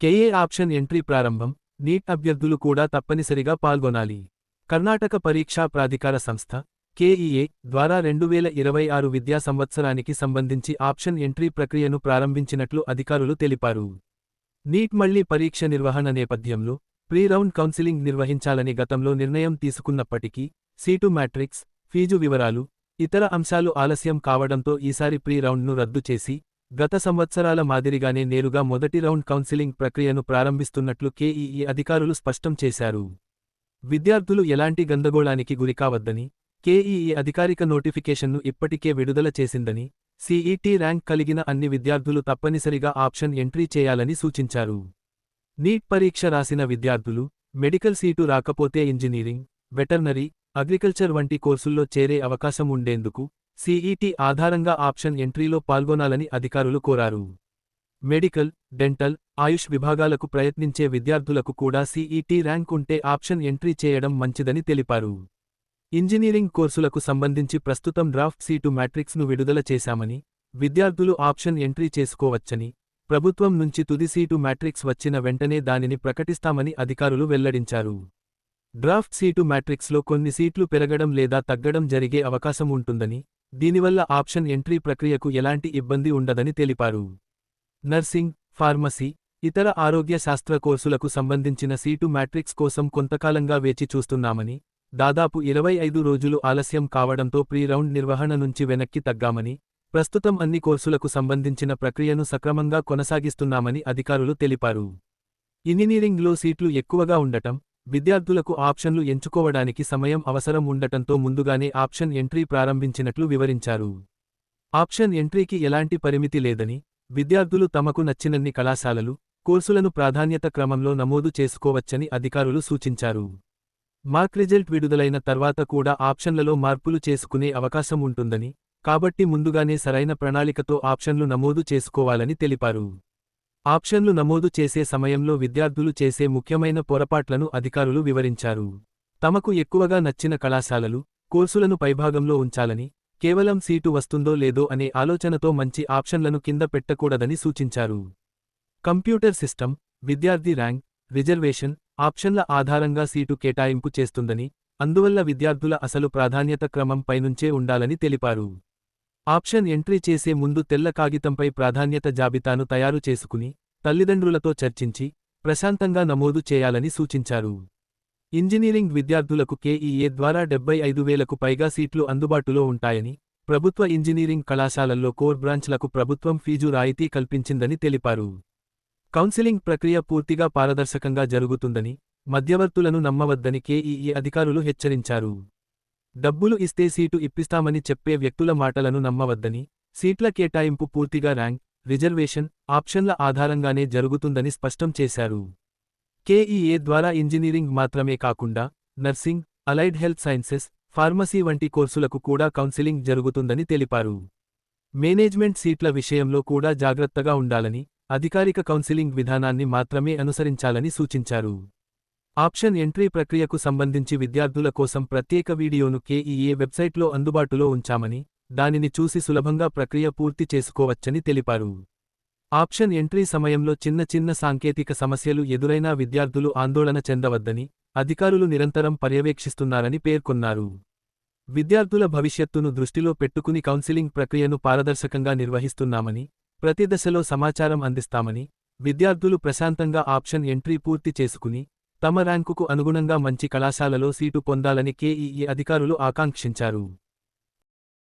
KA option entry ప్రారంభం. Neat అభ్యర్థులు కూడా తప్పనిసరిగా పాల్గొనాలి. కర్ణాటక పరీక్షా ప్రాధికార సంస్థ కేఈఏ ద్వారా 2026 విద్యా సంవత్సరానికి సంబంధించి ఆప్షన్ ఎంట్రీ ప్రక్రియను ప్రారంభించినట్లు అధికారులు తెలిపారు. నీట్ మళ్లీ పరీక్ష నిర్వహణ నేపథ్యంలో ప్రీ రౌండ్ కౌన్సిలింగ్ నిర్వహించాలని గతంలో నిర్ణయం తీసుకున్నప్పటికీ సీటు మ్యాట్రిక్స్, ఫీజు వివరాలు, ఇతర అంశాలు ఆలస్యం కావడంతో ఈసారి ప్రీ రౌండ్ను రద్దు చేసి గత సంవత్సరాల మాదిరిగానే నేరుగా మొదటి రౌండ్ కౌన్సిలింగ్ ప్రక్రియను ప్రారంభిస్తున్నట్లు కేఈఈ అధికారులు స్పష్టం చేశారు. విద్యార్థులు ఎలాంటి గందరగోళానికి గురికావద్దని కేఈఈ అధికారిక నోటిఫికేషన్ను ఇప్పటికే విడుదల చేసిందని, సీఈటీ ర్యాంక్ కలిగిన అన్ని విద్యార్థులు తప్పనిసరిగా ఆప్షన్ ఎంట్రీ చేయాలని సూచించారు. నీట్ పరీక్ష రాసిన విద్యార్థులు మెడికల్ సీటు రాకపోతే ఇంజనీరింగ్, వెటర్నరీ, అగ్రికల్చర్ వంటి కోర్సుల్లో చేరే అవకాశం ఉండేందుకు సీఈటీ ఆధారంగా ఆప్షన్ ఎంట్రీలో పాల్గొనాలని అధికారులు కోరారు. మెడికల్, డెంటల్, ఆయుష్ విభాగాలకు ప్రయత్నించే విద్యార్థులకు కూడా సీఈటీ ర్యాంక్ ఉంటే ఆప్షన్ ఎంట్రీ చేయడం మంచిదని తెలిపారు. ఇంజనీరింగ్ కోర్సులకు సంబంధించి ప్రస్తుతం డ్రాఫ్ట్ సీటు మ్యాట్రిక్స్ను విడుదల చేశామని, విద్యార్థులు ఆప్షన్ ఎంట్రీ చేసుకోవచ్చని, ప్రభుత్వం నుంచి తుది సీటు మ్యాట్రిక్స్ వచ్చిన వెంటనే దానిని ప్రకటిస్తామని అధికారులు వెల్లడించారు. డ్రాఫ్ట్ సీటు మ్యాట్రిక్స్లో కొన్ని సీట్లు పెరగడం లేదా తగ్గడం జరిగే అవకాశం ఉంటుందని, దీనివల్ల ఆప్షన్ ఎంట్రీ ప్రక్రియకు ఎలాంటి ఇబ్బంది ఉండదని తెలిపారు. నర్సింగ్, ఫార్మసీ, ఇతర ఆరోగ్య శాస్త్ర కోర్సులకు సంబంధించిన సీటు మ్యాట్రిక్స్ కోసం కొంతకాలంగా వేచి చూస్తున్నామని, దాదాపు 25 రోజులు ఆలస్యం కావడంతో ప్రీ రౌండ్ నిర్వహణ నుంచి వెనక్కి తగ్గామని, ప్రస్తుతం అన్ని కోర్సులకు సంబంధించిన ప్రక్రియను సక్రమంగా కొనసాగిస్తున్నామని అధికారులు తెలిపారు. ఇంజనీరింగ్లో సీట్లు ఎక్కువగా ఉండటం, విద్యార్థులకు ఆప్షన్లు ఎంచుకోవడానికి సమయం అవసరం ఉండటంతో ముందుగానే ఆప్షన్ ఎంట్రీ ప్రారంభించినట్లు వివరించారు. ఆప్షన్ ఎంట్రీకి ఎలాంటి పరిమితి లేదని, విద్యార్థులు తమకు నచ్చినన్ని కళాశాలలు, కోర్సులను ప్రాధాన్యత క్రమంలో నమోదు చేసుకోవచ్చని అధికారులు సూచించారు. మార్క్ రిజల్ట్ విడుదలైన తర్వాత కూడా ఆప్షన్లలో మార్పులు చేసుకునే అవకాశం ఉంటుందని, కాబట్టి ముందుగానే సరైన ప్రణాళికతో ఆప్షన్లు నమోదు చేసుకోవాలని తెలిపారు. ఆప్షన్లు నమోదు చేసే సమయంలో విద్యార్థులు చేసే ముఖ్యమైన పొరపాట్లను అధికారులు వివరించారు. తమకు ఎక్కువగా నచ్చిన కళాశాలలు, కోర్సులను పైభాగంలో ఉంచాలని, కేవలం సీటు వస్తుందో లేదో అనే ఆలోచనతో మంచి ఆప్షన్లను కింద పెట్టకూడదని సూచించారు. కంప్యూటర్ సిస్టమ్, విద్యార్థి ర్యాంక్, రిజర్వేషన్, ఆప్షన్ల ఆధారంగా సీటు కేటాయింపు చేస్తుందని, అందువల్ల విద్యార్థుల అసలు ప్రాధాన్యత క్రమం పైనుంచే ఉండాలని తెలిపారు. ఆప్షన్ ఎంట్రీ చేసే ముందు తెల్ల కాగితంపై ప్రాధాన్యత జాబితాను తయారు చేసుకుని, తల్లిదండ్రులతో చర్చించి, ప్రశాంతంగా నమోదు చేయాలని సూచించారు. ఇంజనీరింగ్ విద్యార్థులకు కేఈఏ ద్వారా 75,000కు పైగా సీట్లు అందుబాటులో ఉంటాయని, ప్రభుత్వ ఇంజనీరింగ్ కళాశాలల్లో కోర్ బ్రాంచ్లకు ప్రభుత్వం ఫీజు రాయితీ కల్పించిందని తెలిపారు. కౌన్సిలింగ్ ప్రక్రియ పూర్తిగా పారదర్శకంగా జరుగుతుందని, మధ్యవర్తులను నమ్మవద్దని కేఈఏ అధికారులు హెచ్చరించారు. డబ్బులు ఇస్తే సీటు ఇప్పిస్తామని చెప్పే వ్యక్తుల మాటలను నమ్మవద్దని, సీట్ల కేటాయింపు పూర్తిగా ర్యాంక్, రిజర్వేషన్, ఆప్షన్ల ఆధారంగానే జరుగుతుందని స్పష్టం చేశారు. కేఈఏ ద్వారా ఇంజనీరింగ్ మాత్రమే కాకుండా nursing, allied health sciences, pharmacy వంటి కోర్సులకు కూడా కౌన్సిలింగ్ జరుగుతుందని తెలిపారు. మేనేజ్మెంట్ సీట్ల విషయంలో కూడా జాగ్రత్తగా ఉండాలని, అధికారిక కౌన్సిలింగ్ విధానాన్ని మాత్రమే అనుసరించాలని సూచించారు. ఆప్షన్ ఎంట్రీ ప్రక్రియకు సంబంధించి విద్యార్థుల కోసం ప్రత్యేక వీడియోను కేఈఏ వెబ్సైట్లో అందుబాటులో ఉంచామని, దానిని చూసి సులభంగా ప్రక్రియ పూర్తి చేసుకోవచ్చని తెలిపారు. ఆప్షన్ ఎంట్రీ సమయంలో చిన్న చిన్న సాంకేతిక సమస్యలు ఎదురైనా విద్యార్థులు ఆందోళన చెందవద్దని, అధికారులు నిరంతరం పర్యవేక్షిస్తున్నారని పేర్కొన్నారు. విద్యార్థుల భవిష్యత్తును దృష్టిలో పెట్టుకుని కౌన్సిలింగ్ ప్రక్రియను పారదర్శకంగా నిర్వహిస్తున్నామని, ప్రతి దశలో సమాచారం అందిస్తామని, విద్యార్థులు ప్రశాంతంగా ఆప్షన్ ఎంట్రీ పూర్తి చేసుకుని, తమ ర్యాంకుకు అనుగుణంగా మంచి కళాశాలలో సీటు పొందాలని కేఈఏ అధికారులు ఆకాంక్షించారు.